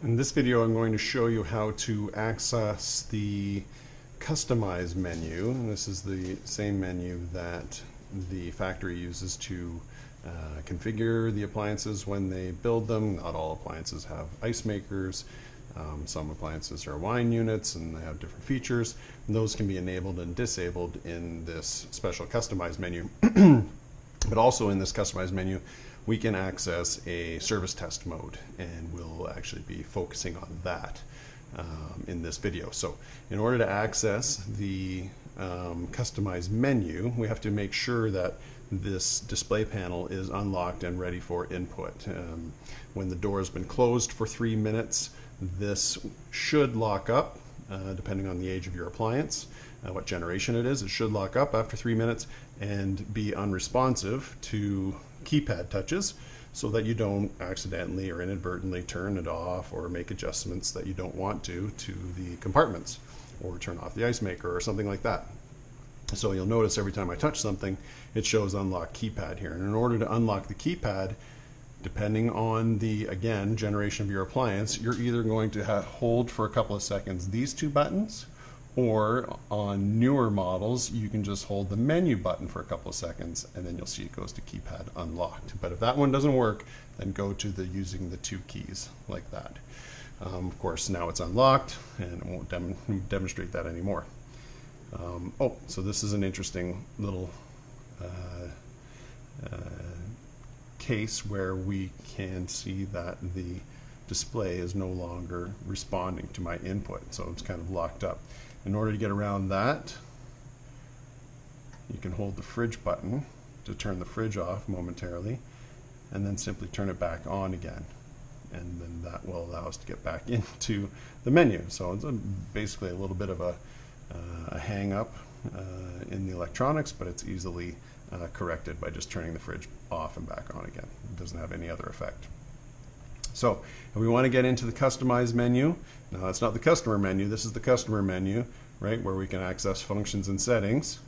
In this video, I'm going to show you how to access the Customize menu. And this is the same menu that the factory uses to configure the appliances when they build them. Not all appliances have ice makers. Some appliances are wine units and they have different features. And those can be enabled and disabled in this special Customize menu. But also in this Customize menu, we can access a service test mode, and we'll actually be focusing on that in this video. So in order to access the Customize menu, we have to make sure that this display panel is unlocked and ready for input. When the door has been closed for 3 minutes, this should lock up, depending on the age of your appliance, what generation it is. It should lock up after 3 minutes and be unresponsive to keypad touches, so that you don't accidentally or inadvertently turn it off or make adjustments that you don't want to the compartments, or turn off the ice maker or something like that. So you'll notice every time I touch something, it shows unlock keypad here. And in order to unlock the keypad, depending on the, again, generation of your appliance, you're either going to hold for a couple of seconds these two buttons, or on newer models, you can just hold the menu button for a couple of seconds and then you'll see it goes to keypad unlocked. But if that one doesn't work, then go to the using the two keys like that. Of course, now it's unlocked and it won't demonstrate that anymore. So this is an interesting little case where we can see that the display is no longer responding to my input, so it's kind of locked up. In order to get around that, you can hold the fridge button to turn the fridge off momentarily, and then simply turn it back on again, and then that will allow us to get back into the menu. So it's basically a little bit of a hang up in the electronics, but it's easily corrected by just turning the fridge off and back on again. It doesn't have any other effect. So if we want to get into the Customize menu, now that's not the customer menu, this is the customer menu, right, where we can access functions and settings.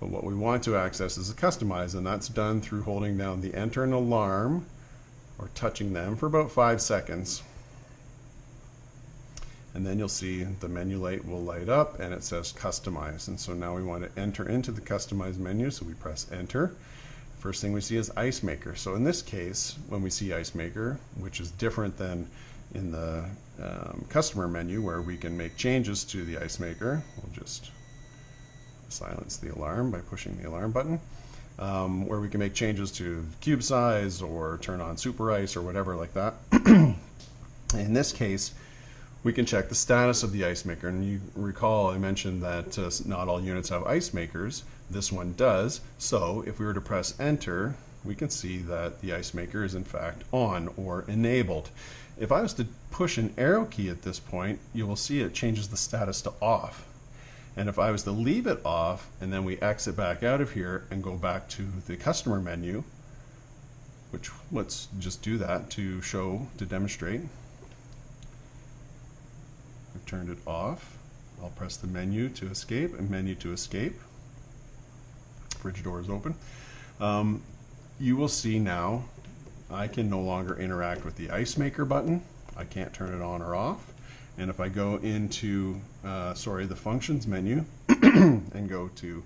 But what we want to access is the Customize, and that's done through holding down the Enter and Alarm, or touching them for about 5 seconds. And then you'll see the menu light will light up and it says Customize. And so now we want to enter into the Customize menu, so we press Enter. First thing we see is ice maker. So in this case, when we see ice maker, which is different than in the customer menu where we can make changes to the ice maker, we'll just silence the alarm by pushing the alarm button, where we can make changes to cube size or turn on super ice or whatever like that. In this case, we can check the status of the ice maker. And you recall I mentioned that not all units have ice makers. This one does. So if we were to press enter, we can see that the ice maker is in fact on or enabled. If I was to push an arrow key at this point, you will see it changes the status to off. And if I was to leave it off and then we exit back out of here and go back to the customer menu, which let's just do that to demonstrate. I've turned it off. I'll press the menu to escape and menu to escape. Fridge door is open. You will see now I can no longer interact with the ice maker button. I can't turn it on or off. And if I go into the functions menu and go to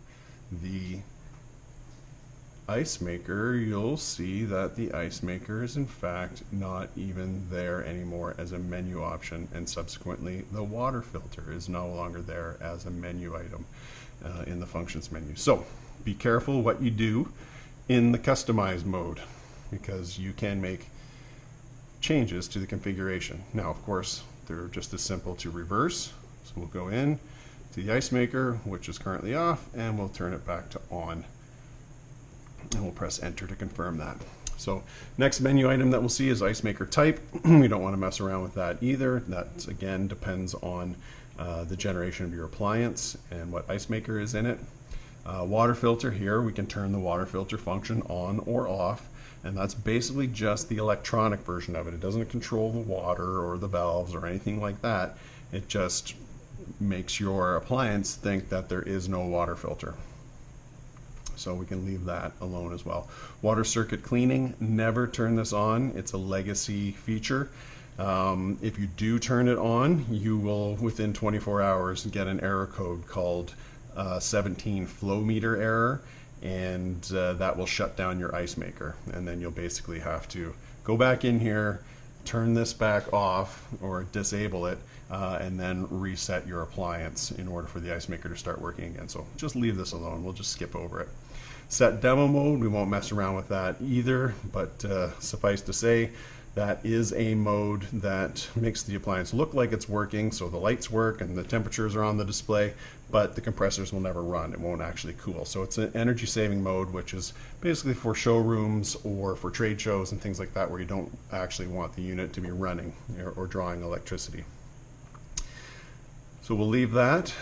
the ice maker, you'll see that the ice maker is in fact not even there anymore as a menu option, and subsequently the water filter is no longer there as a menu item in the functions menu. So be careful what you do in the Customize mode, because you can make changes to the configuration. Now of course they're just as simple to reverse, so we'll go in to the ice maker, which is currently off, and we'll turn it back to on. And we'll press enter to confirm that. So next menu item that we'll see is ice maker type. We don't want to mess around with that either. That again depends on the generation of your appliance and what ice maker is in it. Water filter, here we can turn the water filter function on or off, and that's basically just the electronic version of it. It doesn't control the water or the valves or anything like that. It just makes your appliance think that there is no water filter. So we can leave that alone as well. Water circuit cleaning, never turn this on. It's a legacy feature. If you do turn it on, you will within 24 hours get an error code called 17 flow meter error, and that will shut down your ice maker. And then you'll basically have to go back in here, turn this back off or disable it, and then reset your appliance in order for the ice maker to start working again. So just leave this alone. We'll just skip over it. Set demo mode, we won't mess around with that either, but suffice to say, that is a mode that makes the appliance look like it's working, so the lights work and the temperatures are on the display, but the compressors will never run. It won't actually cool. So it's an energy saving mode, which is basically for showrooms or for trade shows and things like that, where you don't actually want the unit to be running or drawing electricity. So we'll leave that.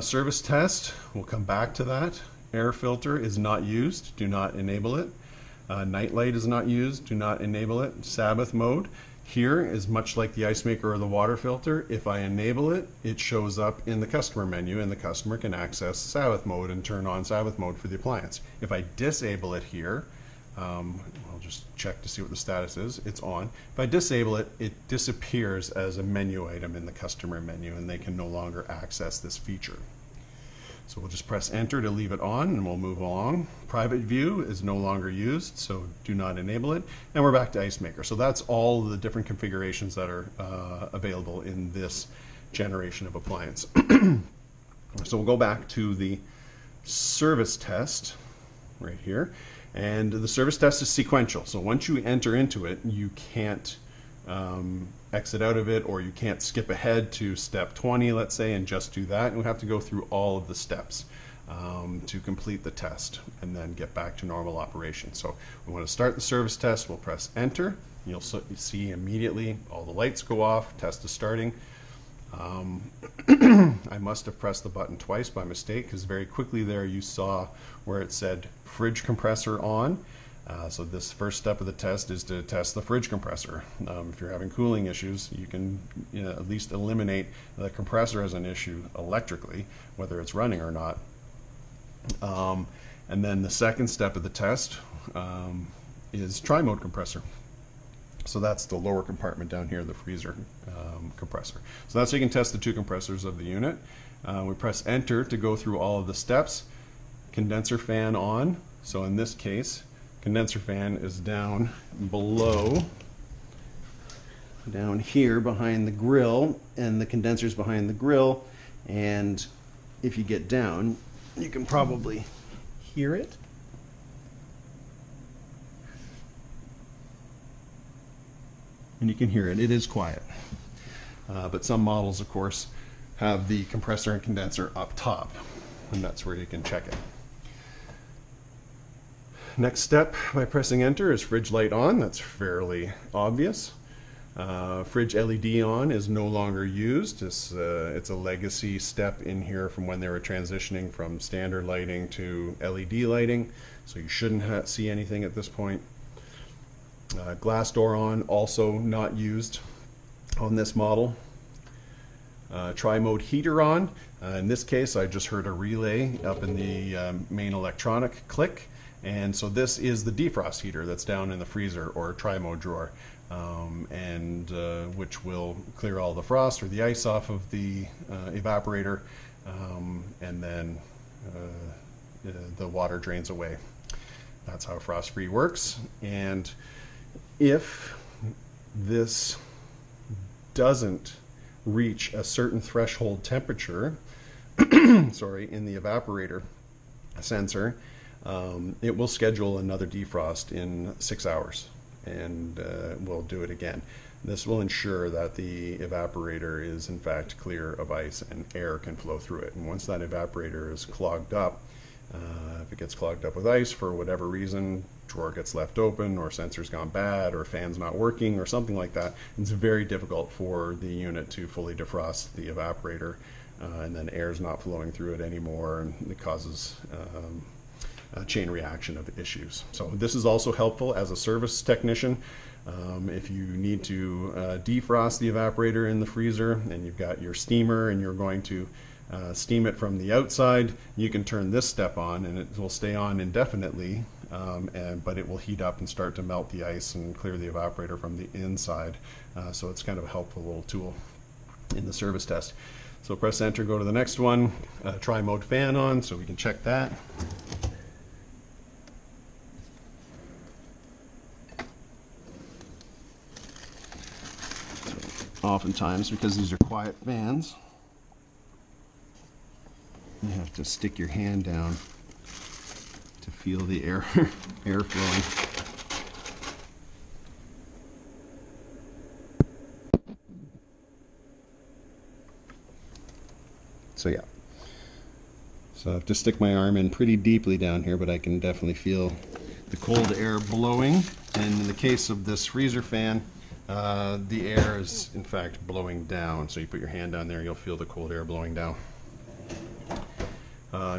Service test, we'll come back to that. Air filter is not used, do not enable it. Night light is not used, do not enable it. Sabbath mode, here is much like the ice maker or the water filter. If I enable it, it shows up in the customer menu and the customer can access Sabbath mode and turn on Sabbath mode for the appliance. If I disable it here, I'll just check to see what the status is, it's on. If I disable it, it disappears as a menu item in the customer menu and they can no longer access this feature. So we'll just press enter to leave it on and we'll move along. Private view is no longer used, so do not enable it. And we're back to ice maker. So that's all the different configurations that are available in this generation of appliance. So we'll go back to the service test right here. And the service test is sequential. So once you enter into it, you can't exit out of it, or you can't skip ahead to step 20, let's say, and just do that. And we have to go through all of the steps to complete the test and then get back to normal operation. So we want to start the service test, we'll press enter. You'll see immediately all the lights go off, test is starting. I must have pressed the button twice by mistake, because very quickly there you saw where it said fridge compressor on. So this first step of the test is to test the fridge compressor. If you're having cooling issues, you can at least eliminate the compressor as an issue electrically, whether it's running or not. And then the second step of the test is tri-mode compressor. So that's the lower compartment down here, the freezer compressor. So that's how you can test the two compressors of the unit. We press enter to go through all of the steps. Condenser fan on. So in this case, condenser fan is down below, down here behind the grill, and the condenser's behind the grill. And if you get down, you can probably hear it. And you can hear it. It is quiet. But some models, of course, have the compressor and condenser up top, and that's where you can check it. Next step by pressing enter is fridge light on. That's fairly obvious. Fridge LED on is no longer used. It's a legacy step in here from when they were transitioning from standard lighting to LED lighting, so you shouldn't see anything at this point. Glass door on, also not used on this model. Tri-mode heater on. In this case, I just heard a relay up in the main electronic click. And so this is the defrost heater that's down in the freezer or tri-mode drawer, which will clear all the frost or the ice off of the evaporator, and then the water drains away. That's how frost-free works. And if this doesn't reach a certain threshold temperature, sorry, in the evaporator sensor, it will schedule another defrost in 6 hours, and we'll do it again. This will ensure that the evaporator is in fact clear of ice and air can flow through it. And once that evaporator is clogged up, if it gets clogged up with ice for whatever reason, drawer gets left open, or sensor's gone bad, or fan's not working, or something like that, it's very difficult for the unit to fully defrost the evaporator, and then air's not flowing through it anymore, and it causes a chain reaction of issues. So this is also helpful as a service technician. If you need to defrost the evaporator in the freezer and you've got your steamer and you're going to steam it from the outside. You can turn this step on and it will stay on indefinitely, but it will heat up and start to melt the ice and clear the evaporator from the inside. So it's kind of a helpful little tool in the service test. So press enter, go to the next one, tri-mode fan on, so we can check that. Oftentimes, because these are quiet fans, you have to stick your hand down to feel the air flowing. So yeah, so I have to stick my arm in pretty deeply down here, but I can definitely feel the cold air blowing. And in the case of this freezer fan, the air is in fact blowing down. So you put your hand down there, you'll feel the cold air blowing down.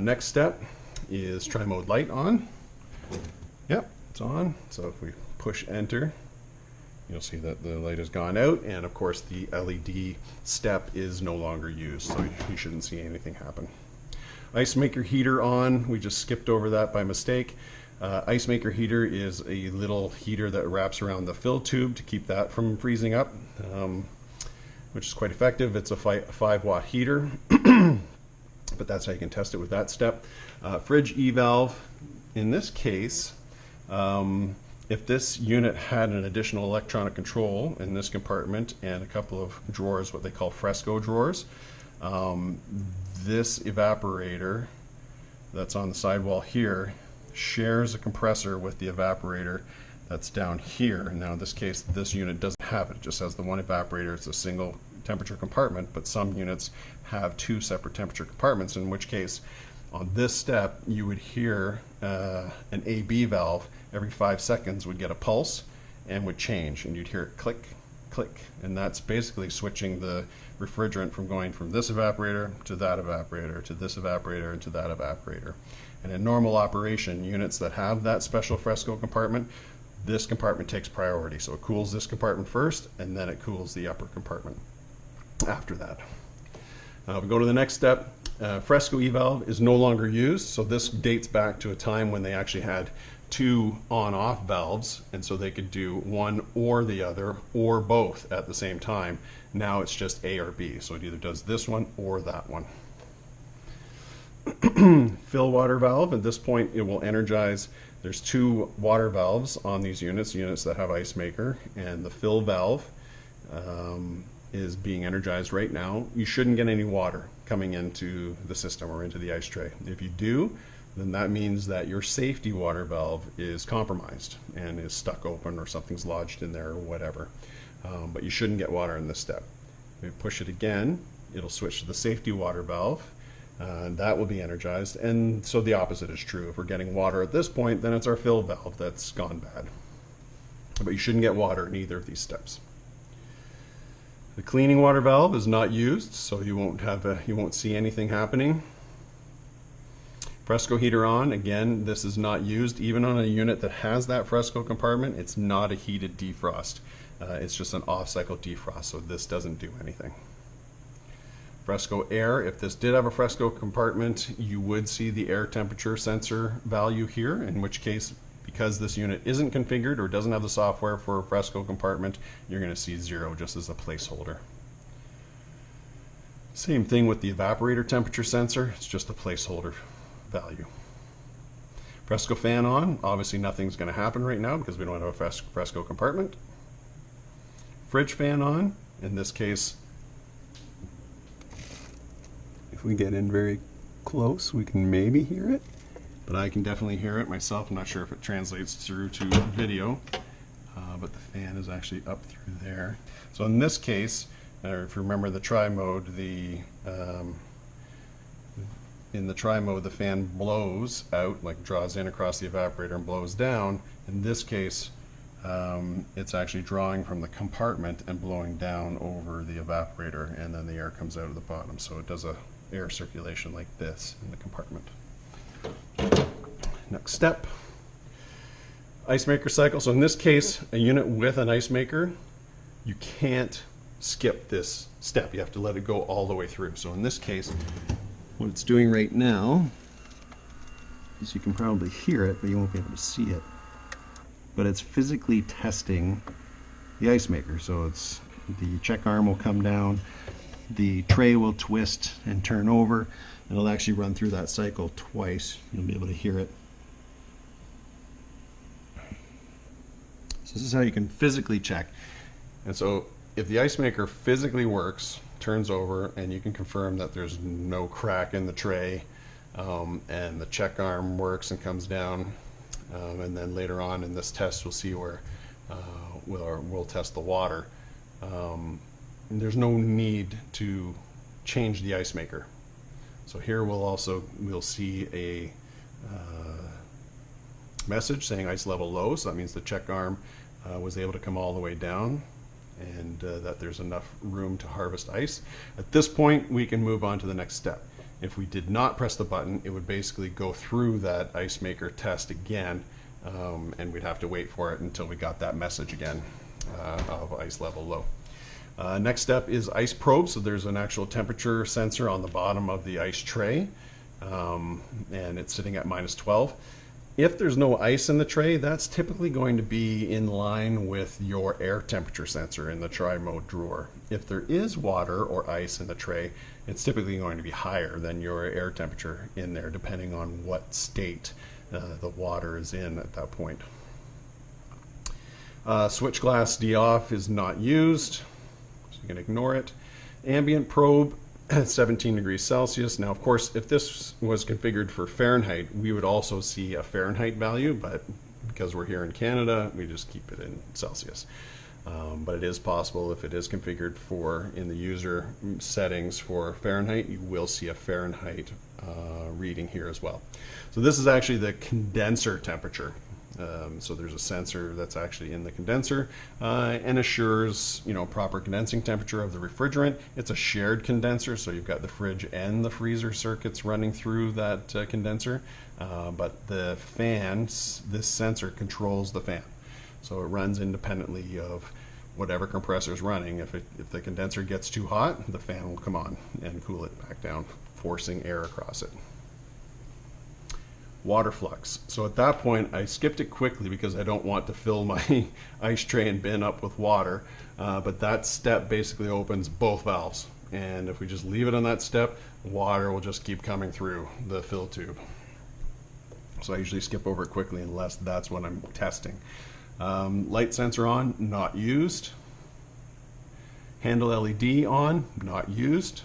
Next step is tri-mode light on. Yep, it's on. So if we push enter, you'll see that the light has gone out, and of course the LED step is no longer used, so you shouldn't see anything happen. Ice maker heater on, we just skipped over that by mistake. Ice maker heater is a little heater that wraps around the fill tube to keep that from freezing up, which is quite effective. It's a 5-watt heater, but that's how you can test it with that step. Fridge E-valve, in this case, if this unit had an additional electronic control in this compartment and a couple of drawers, what they call fresco drawers, this evaporator that's on the sidewall here shares a compressor with the evaporator that's down here. And now in this case, this unit doesn't have it. It just has the one evaporator. It's a single temperature compartment, but some units have 2 separate temperature compartments, in which case on this step you would hear an AB valve every 5 seconds would get a pulse and would change, and you'd hear it click, click, and that's basically switching the refrigerant from going from this evaporator to that evaporator to this evaporator and to that evaporator. And in normal operation, units that have that special fresco compartment, this compartment takes priority. So it cools this compartment first, and then it cools the upper compartment after that. We go to the next step. Fresco E-valve is no longer used, so this dates back to a time when they actually had 2 on-off valves, and so they could do one or the other or both at the same time. Now it's just A or B, so it either does this one or that one. Fill water valve, at this point it will energize. There's 2 water valves on these units that have ice maker, and the fill valve is being energized right now. You shouldn't get any water coming into the system or into the ice tray. If you do, then that means that your safety water valve is compromised and is stuck open, or something's lodged in there or whatever. But you shouldn't get water in this step. If you push it again, it'll switch to the safety water valve, and that will be energized. And so the opposite is true. If we're getting water at this point, then it's our fill valve that's gone bad. But you shouldn't get water in either of these steps. The cleaning water valve is not used, so you won't see anything happening. Fresco heater on, again, this is not used. Even on a unit that has that fresco compartment, it's not a heated defrost. It's just an off-cycle defrost, so this doesn't do anything. Fresco air, if this did have a fresco compartment, you would see the air temperature sensor value here, in which case, because this unit isn't configured or doesn't have the software for a fresco compartment, you're going to see 0 just as a placeholder. Same thing with the evaporator temperature sensor, it's just a placeholder value. Fresco fan on, obviously nothing's going to happen right now because we don't have a fresco compartment. Fridge fan on, in this case, if we get in very close, we can maybe hear it, but I can definitely hear it myself. I'm not sure if it translates through to video, but the fan is actually up through there. So in this case, if you remember the tri-mode, in the tri-mode the fan blows out, like draws in across the evaporator and blows down. In this case, it's actually drawing from the compartment and blowing down over the evaporator, and then the air comes out of the bottom. So it does a air circulation like this in the compartment. Next step, ice maker cycle. So in this case, a unit with an ice maker, you can't skip this step. You have to let it go all the way through. So in this case, What it's doing right now is, you can probably hear it, but you won't be able to see it, but it's physically testing the ice maker. So it's, the check arm will come down, the tray will twist and turn over, and it'll actually run through that cycle twice. You'll be able to hear it. So this is how you can physically check. And so if the ice maker physically works, turns over, and you can confirm that there's no crack in the tray, and the check arm works and comes down, and then later on in this test we'll see where we'll test the water. There's no need to change the ice maker. So here we'll see a message saying ice level low, so that means the check arm was able to come all the way down, and that there's enough room to harvest ice. At this point we can move on to the next step. If we did not press the button, it would basically go through that ice maker test again, and we'd have to wait for it until we got that message again of ice level low. Next step is ice probe. So there's an actual temperature sensor on the bottom of the ice tray, and it's sitting at -12. If there's no ice in the tray, that's typically going to be in line with your air temperature sensor in the tri-mode drawer. If there is water or ice in the tray, it's typically going to be higher than your air temperature in there, depending on what state the water is in at that point. Switch glass D off is not used, so you can ignore it. Ambient probe at 17 degrees Celsius. Now, of course, if this was configured for Fahrenheit, we would also see a Fahrenheit value, but because we're here in Canada, we just keep it in Celsius. But it is possible, if it is configured for in the user settings for Fahrenheit, you will see a Fahrenheit reading here as well. So this is actually the condenser temperature. So there's a sensor that's actually in the condenser and assures, proper condensing temperature of the refrigerant. It's a shared condenser, so you've got the fridge and the freezer circuits running through that condenser. But the fans, this sensor controls the fan, so it runs independently of whatever compressor is running. If the condenser gets too hot, the fan will come on and cool it back down, forcing air across it. Water flux. So at that point I skipped it quickly because I don't want to fill my ice tray and bin up with water, but that step basically opens both valves, and if we just leave it on that step, water will just keep coming through the fill tube. So I usually skip over it quickly unless that's what I'm testing. Light sensor on, not used. Handle LED on, not used.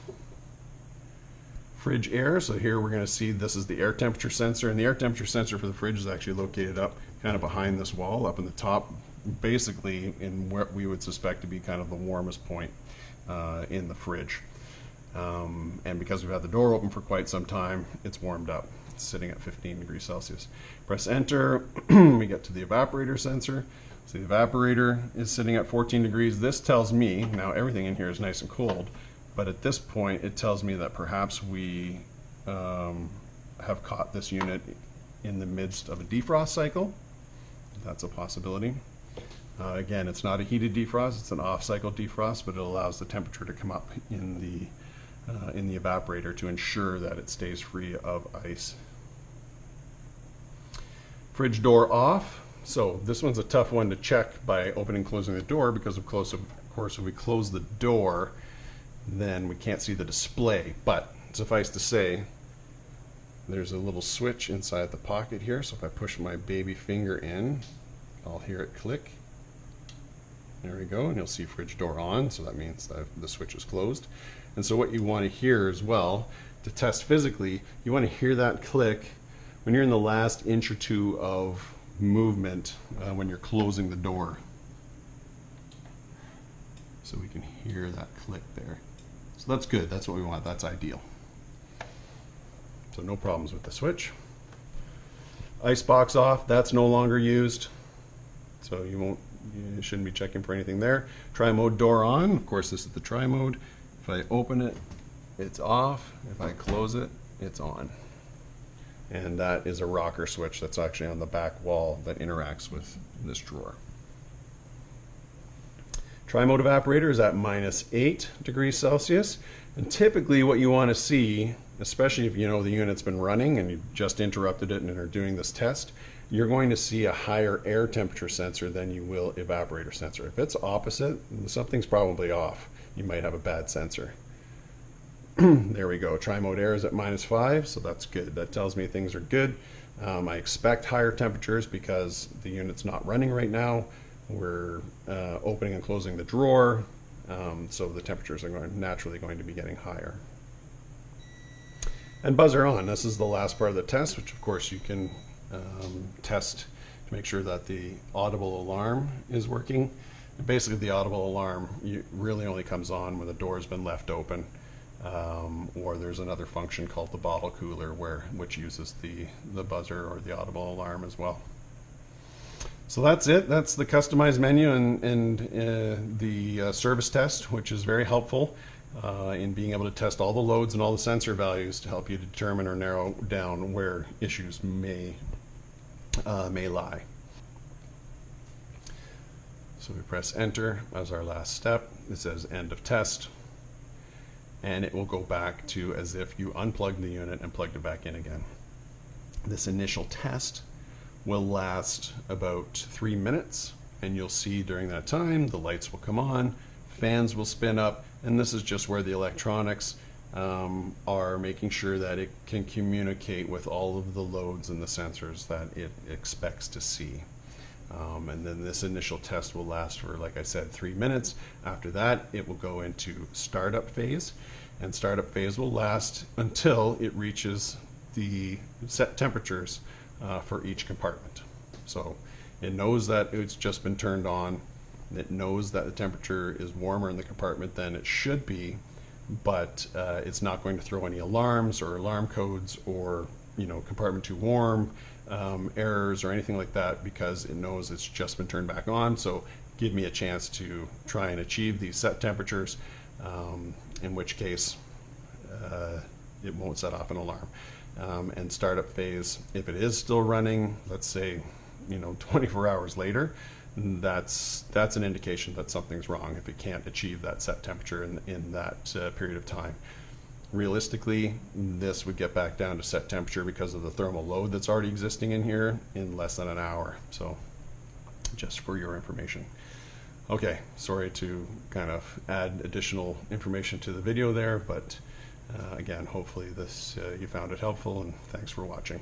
Fridge air, so here we're going to see this is the air temperature sensor, and the air temperature sensor for the fridge is actually located up kind of behind this wall, up in the top, basically in what we would suspect to be kind of the warmest point in the fridge. And because we've had the door open for quite some time, it's warmed up. It's sitting at 15 degrees Celsius. Press enter, we get to the evaporator sensor. So the evaporator is sitting at 14 degrees. This tells me, now everything in here is nice and cold, but at this point it tells me that perhaps we have caught this unit in the midst of a defrost cycle. That's a possibility. Again, it's not a heated defrost, it's an off-cycle defrost, but it allows the temperature to come up in the evaporator to ensure that it stays free of ice. Fridge door off. So this one's a tough one to check by opening and closing the door, because of course if we close the door, then we can't see the display. But suffice to say, there's a little switch inside the pocket here, so if I push my baby finger in, I'll hear it click. There we go, and you'll see fridge door on, so that means that the switch is closed. And so what you want to hear as well, to test physically, you want to hear that click when you're in the last inch or two of movement when you're closing the door. So we can hear that click there. So that's good, that's what we want, that's ideal. So no problems with the switch. Ice box off, that's no longer used. So you shouldn't be checking for anything there. Tri-mode door on, of course this is the tri-mode. If I open it, it's off. If I close it, it's on. And that is a rocker switch that's actually on the back wall that interacts with this drawer. Tri-mode evaporator is at -8 degrees Celsius. And typically what you want to see especially if you know the unit's been running and you just interrupted it and are doing this test, you're going to see a higher air temperature sensor than you will evaporator sensor. If it's opposite, something's probably off. You might have a bad sensor. There we go. Tri-mode air is at -5, so that's good. That tells me things are good. I expect higher temperatures because the unit's not running right now. We're opening and closing the drawer, so the temperatures are naturally going to be getting higher. And buzzer on. This is the last part of the test, which of course you can test to make sure that the audible alarm is working. Basically, the audible alarm really only comes on when the door has been left open, or there's another function called the bottle cooler which uses the buzzer or the audible alarm as well. So that's it. That's the customized menu and the service test, which is very helpful in being able to test all the loads and all the sensor values to help you determine or narrow down where issues may lie. So we press enter as our last step. It says end of test, and it will go back to as if you unplugged the unit and plugged it back in again. This initial test will last about 3 minutes, and you'll see during that time the lights will come on, fans will spin up, and this is just where the electronics are making sure that it can communicate with all of the loads and the sensors that it expects to see. And then this initial test will last for, like I said, 3 minutes. After that, it will go into startup phase, and startup phase will last until it reaches the set temperatures for each compartment. So it knows that it's just been turned on. It knows that the temperature is warmer in the compartment than it should be, but it's not going to throw any alarms or alarm codes or compartment too warm errors or anything like that, because it knows it's just been turned back on. So give me a chance to try and achieve these set temperatures, in which case it won't set off an alarm. And startup phase, if it is still running, let's say 24 hours later, that's an indication that something's wrong if it can't achieve that set temperature in that period of time. Realistically, this would get back down to set temperature because of the thermal load that's already existing in here in less than an hour. So just for your information. Okay, sorry to kind of add additional information to the video there, but again, hopefully you found it helpful, and thanks for watching.